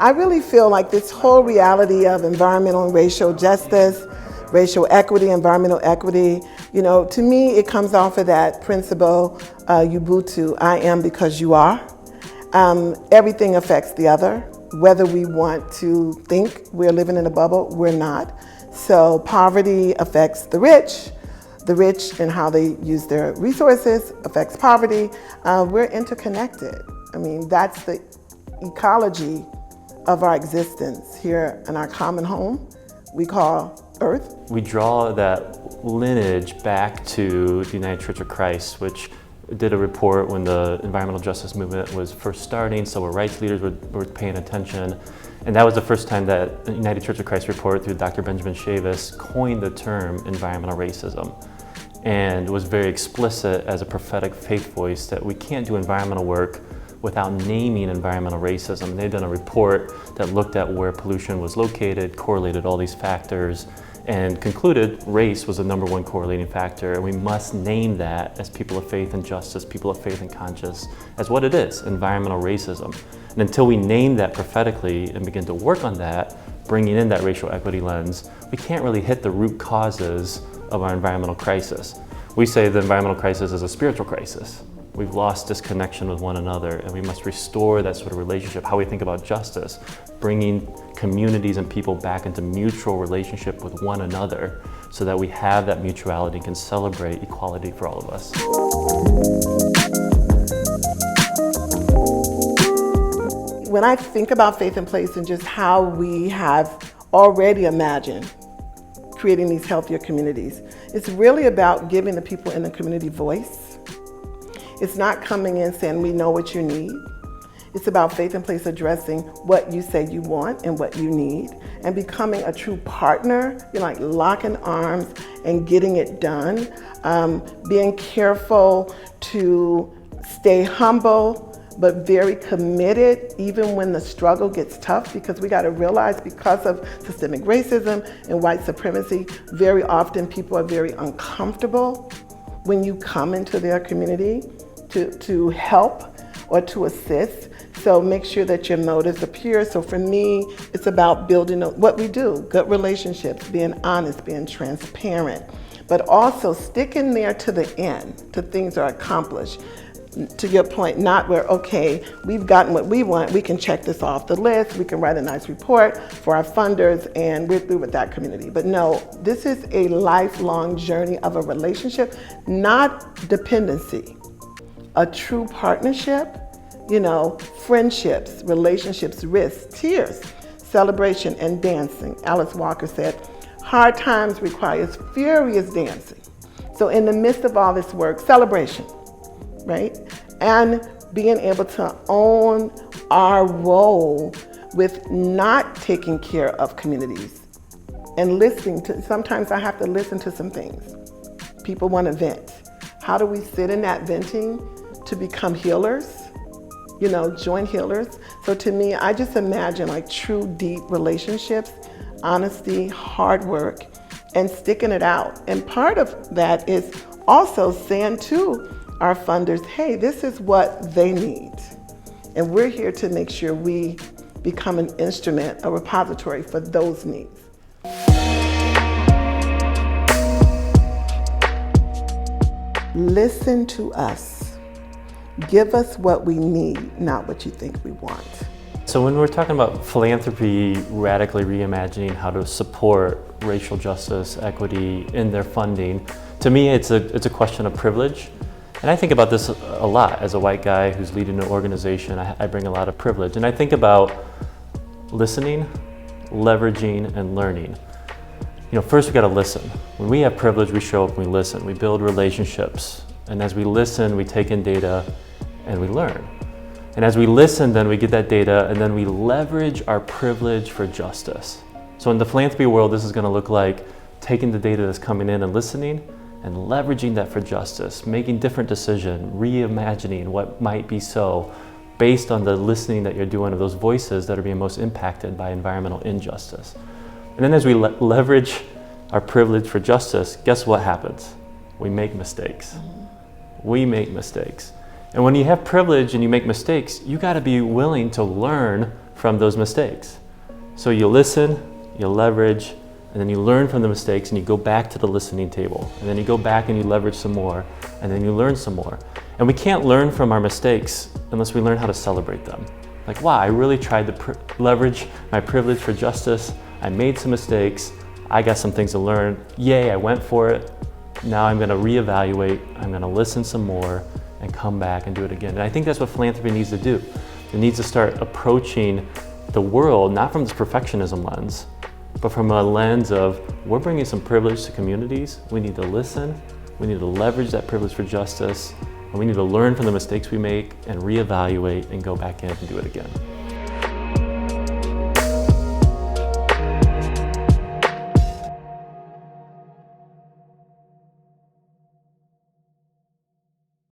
I really feel like this whole reality of environmental and racial justice, racial equity, environmental equity, to me, it comes off of that principle, Ubuntu, I am because you are. Everything affects the other. Whether we want to think we're living in a bubble, we're not. So poverty affects the rich and how they use their resources affects poverty. We're interconnected. I mean, that's the ecology of our existence here in our common home we call Earth. We draw that lineage back to the United Church of Christ, which did a report when the environmental justice movement was first starting. Civil rights leaders were paying attention. And that was the first time that the United Church of Christ report through Dr. Benjamin Chavis coined the term environmental racism, and was very explicit as a prophetic faith voice that we can't do environmental work without naming environmental racism. And they'd done a report that looked at where pollution was located, correlated all these factors, and concluded race was the #1 correlating factor, and we must name that as people of faith and justice, people of faith and conscience, as what it is, environmental racism. And until we name that prophetically and begin to work on that, bringing in that racial equity lens, we can't really hit the root causes of our environmental crisis. We say the environmental crisis is a spiritual crisis. We've lost this connection with one another, and we must restore that sort of relationship, how we think about justice, bringing communities and people back into mutual relationship with one another so that we have that mutuality and can celebrate equality for all of us. When I think about faith in place and just how we have already imagined creating these healthier communities, it's really about giving the people in the community voice. It's not coming in saying, we know what you need. It's about faith in place addressing what you say you want and what you need, and becoming a true partner, like locking arms and getting it done. Being careful to stay humble, but very committed even when the struggle gets tough, because we gotta realize because of systemic racism and white supremacy, very often people are very uncomfortable when you come into their community to help or to assist. So make sure that your motives are pure. So for me, it's about building what we do, good relationships, being honest, being transparent, but also sticking there to the end, till things are accomplished. To your point, not where, okay, we've gotten what we want, we can check this off the list, we can write a nice report for our funders, and we're through with that community. But no, this is a lifelong journey of a relationship, not dependency. A true partnership, friendships, relationships, risks, tears, celebration, and dancing. Alice Walker said, hard times requires furious dancing. So in the midst of all this work, celebration, right? And being able to own our role with not taking care of communities and listening to, sometimes I have to listen to some things. People want to vent. How do we sit in that venting to become healers? Joint healers. So to me, I just imagine like true deep relationships, honesty, hard work, and sticking it out. And part of that is also saying to our funders, hey, this is what they need. And we're here to make sure we become an instrument, a repository for those needs. Listen to us. Give us what we need, not what you think we want. So when we're talking about philanthropy, radically reimagining how to support racial justice, equity in their funding, to me it's a question of privilege. And I think about this a lot as a white guy who's leading an organization. I bring a lot of privilege. And I think about listening, leveraging, and learning. First we gotta listen. When we have privilege, we show up and we listen. We build relationships. And as we listen, we take in data and we learn. And as we listen, then we get that data and then we leverage our privilege for justice. So in the philanthropy world, this is gonna look like taking the data that's coming in and listening and leveraging that for justice, making different decisions, reimagining what might be so based on the listening that you're doing of those voices that are being most impacted by environmental injustice. And then as we leverage our privilege for justice, guess what happens? We make mistakes. We make mistakes. And when you have privilege and you make mistakes, you gotta be willing to learn from those mistakes. So you listen, you leverage, and then you learn from the mistakes and you go back to the listening table. And then you go back and you leverage some more, and then you learn some more. And we can't learn from our mistakes unless we learn how to celebrate them. Like, wow, I really tried to leverage my privilege for justice. I made some mistakes. I got some things to learn. Yay, I went for it. Now I'm gonna reevaluate. I'm gonna listen some more and come back and do it again. And I think that's what philanthropy needs to do. It needs to start approaching the world, not from this perfectionism lens, but from a lens of, we're bringing some privilege to communities. We need to listen. We need to leverage that privilege for justice. And we need to learn from the mistakes we make and reevaluate and go back in and do it again.